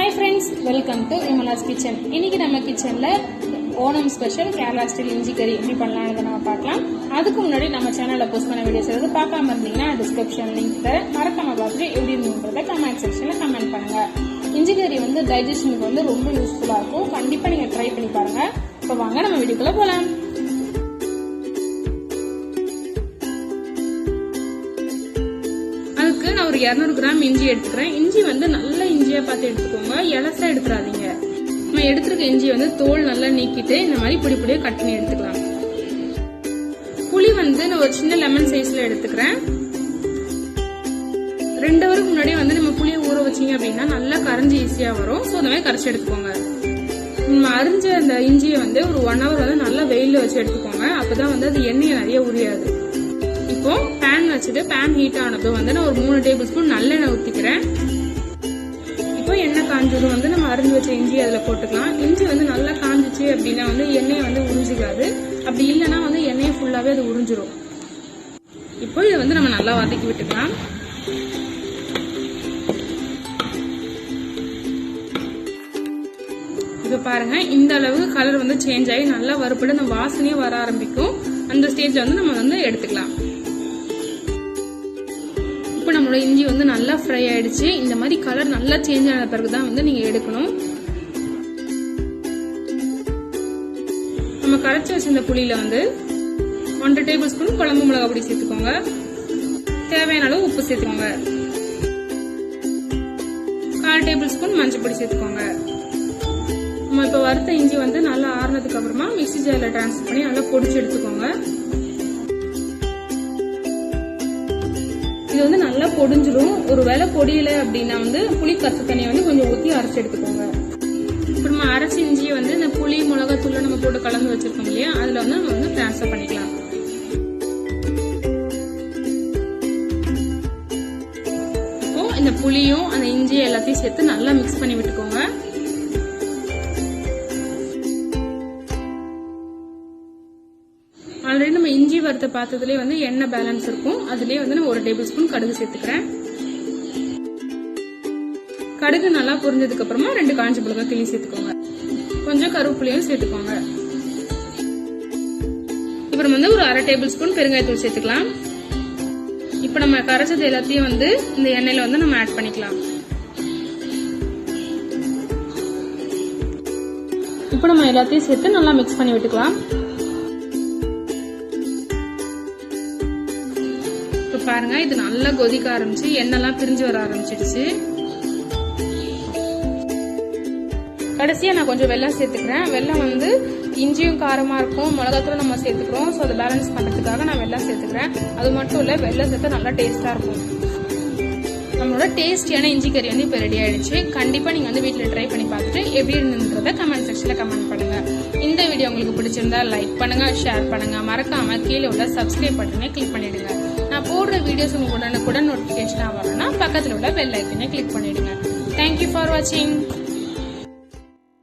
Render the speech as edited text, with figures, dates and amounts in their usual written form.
Hi friends, welcome to Vimala's Kitchen. இன்னைக்கு நம்ம கிச்சன்ல ஓணம் ஸ்பெஷல் கேரளா ஸ்டைல் இஞ்சி கறி எப்படி பண்ணலாம்னு நம்ம பார்க்கலாம். அதுக்கு முன்னாடி நம்ம சேனல்ல போஸ்ட் பண்ண வீடியோஸ் எதாவது பார்க்காம இருந்தீங்கன்னா டிஸ்கிரிப்ஷன் லிங்க் தரேன். மறக்காம பார்த்துட்டு எப்படி இருந்துன்றத கமெண்ட் செக்ஷன்ல கமெண்ட் பண்ணுங்க. இஞ்சி கறி வந்து டைஜஷனுக்கு ரொம்ப யூஸ்ஃபுல்லா இருக்கும். கண்டிப்பா நீங்க ட்ரை பண்ணி பாருங்க. இப்போ வாங்க நம்ம வீடியோக்குள்ள போலாம். நான் ஒரு 200 கிராம் இஞ்சி எடுத்துக்கிறேன். இஞ்சி வந்து நல்ல இஞ்சியா பார்த்து எடுத்துக்கோங்க, எலசா எடுத்துறாதீங்க. நம்ம எடுத்துருக்க இஞ்சி வந்து தோல் நல்லா நீக்கிட்டு இந்த மாதிரி பொடி பொடியா கட் பண்ணி எடுத்துக்கலாம். புளி வந்து நான் ஒரு சின்ன லெமன் சைஸ்ல எடுத்துக்கிறேன். 2 ஹவருக்கு முன்னாடி வந்து நம்ம புளியை ஊற வச்சீங்க அப்படின்னா நல்லா கரைஞ்சி ஈஸியா வரும். ஸோ அந்த மாதிரி கரைச்சி எடுத்துக்கோங்க. நம்ம அரிஞ்ச அந்த இஞ்சியை வந்து ஒரு 1 ஹவர் வந்து நல்லா வெயில வச்சு எடுத்துக்கோங்க. அப்பதான் வந்து அது எண்ணெயை நிறைய உரியாது. இப்போ பேன் வச்சுட்டு பேன் ஹீட் ஆனதும் வந்து நான் ஒரு 3 டேபிள் ஸ்பூன் நல்லெண்ணெய் ஊற்றிக்கிறேன். இப்போ எண்ணெய் காஞ்சதும் வந்து நம்ம அரிஞ்சு வச்ச இஞ்சி அதில் போட்டுக்கலாம். இஞ்சி வந்து நல்லா காஞ்சிச்சு அப்படின்னா வந்து எண்ணெயை வந்து உறிஞ்சிக்காது. அப்படி இல்லைன்னா வந்து எண்ணெயை ஃபுல்லாகவே அது உறிஞ்சிரும். இப்போ இதை வந்து நம்ம நல்லா வதக்கி விட்டுக்கலாம். இப்போ பாருங்க, இந்த அளவுக்கு கலர் வந்து சேஞ்ச் ஆகி நல்லா வறுப்பட அந்த வாசனையே வர ஆரம்பிக்கும். அந்த ஸ்டேஜ்ல வந்து நம்ம வந்து எடுத்துக்கலாம். இப்போ நம்மளோட இஞ்சி வந்து நல்லா ஃப்ரை ஆயிடுச்சு. இந்த மாதிரி கலர் நல்லா சேஞ்ச் ஆன பிறகுதான் வந்து நீங்க எடுக்கணும். நம்ம கரைச்சி வச்சிருந்த புளியில வந்து 1 டேபிள் ஸ்பூன் குழம்பு மிளகாய் பொடி சேர்த்துக்கோங்க. தேவையான அளவு உப்பு சேர்த்துக்கோங்க. 1/4 டேபிள் ஸ்பூன் மஞ்சள் பொடி சேர்த்துக்கோங்க. நம்ம இப்ப வறுத்த இஞ்சி வந்து நல்லா ஆறுனதுக்கு அப்புறமா மிக்ஸி ஜார்ல டிரான்ஸ்ஃபர் பண்ணி நல்லா பொடிச்சு எடுத்துக்கோங்க. இது வந்து நல்லா பொடிஞ்சிரும். ஒரு வேளை பொடியல அப்படின்னா வந்து புளி கசு தண்ணியை வந்து கொஞ்சம் ஊற்றி அரைச்சி எடுத்துக்கோங்க. இப்போ நம்ம அரைச்சி இஞ்சியை வந்து இந்த புளி மிளகாத்தூள் நம்ம போட்டு கலந்து வச்சிருக்கோம் இல்லையா, அதுல வந்து நம்ம வந்து டிரான்ஸ்ஃபர் பண்ணிக்கலாம். இப்போ இந்த புளியும் அந்த இஞ்சியை எல்லாத்தையும் சேர்த்து நல்லா மிக்ஸ் பண்ணி விட்டுக்கோங்க. ஆல்ரெடி நம்ம இஞ்சி வறுத்த பாத்திரத்திலே வந்து எண்ணெய் பேலன்ஸ் இருக்கும். அதுலயே வந்து நான் 1 டேபிள் ஸ்பூன் கடுகு சேர்த்துக்கிறேன். கடுகு நல்லா பொரிஞ்சதுக்கு அப்புறமா 2 காஞ்ச மிளகாய் கிள்ளி சேர்த்துக்கோங்க. கொஞ்சம் கருவேப்பிலையும் சேர்த்துக்கோங்க. இப்போ நம்ம வந்து ஒரு 1/2 டேபிள் ஸ்பூன் பெருங்காயத்தூள் சேர்த்துக்கலாம். இப்போ நம்ம கரைச்சது எல்லாத்தையும் வந்து இந்த எண்ணெயில வந்து நம்ம ஆட் பண்ணிக்கலாம். இப்போ நம்ம எல்லாத்தையும் சேர்த்து நல்லா மிக்ஸ் பண்ணி விட்டுக்கலாம். பாருங்க, இது நல்லா கொதிக்க ஆரம்பிச்சு எண்ணெய்லாம் பிரிஞ்சு வர ஆரம்பிச்சிடுச்சு. கடைசியா நான் கொஞ்சம் வெல்லம் சேர்த்துக்கிறேன். வெல்லம் வந்து இஞ்சியும் காரமா இருக்கும், மிளகாத்தூளும் நம்ம சேர்த்துக்கிறோம். ஸோ அதை பேலன்ஸ் பண்றதுக்காக நான் வெல்லம் சேர்த்துக்கிறேன். அது மட்டும் இல்ல, வெல்லம் சேர்த்தா நல்லா டேஸ்டா இருக்கும். நம்மளோட டேஸ்டியான இஞ்சி கறி வந்து இப்போ ரெடி ஆயிடுச்சு. கண்டிப்பா நீங்க வந்து வீட்டில் ட்ரை பண்ணி பார்த்துட்டு எப்படி இருந்ததுன்றத கமெண்ட் செக்ஷன்ல கமெண்ட் பண்ணுங்க. இந்த வீடியோ உங்களுக்கு பிடிச்சிருந்தா லைக் பண்ணுங்க, ஷேர் பண்ணுங்க. மறக்காம கீழே உள்ள சப்ஸ்கிரைப் பட்டனை கிளிக் பண்ணிடுங்க. நான் போடுற வீடியோஸ் உங்களுக்கு உடனுக்குடன் நோட்டிபிகேஷன் வரணும்னா பக்கத்தில் உள்ள பெல் ஐக்கனை கிளிக் பண்ணிடுங்க. தேங்க்யூ ஃபார் வாட்சிங்.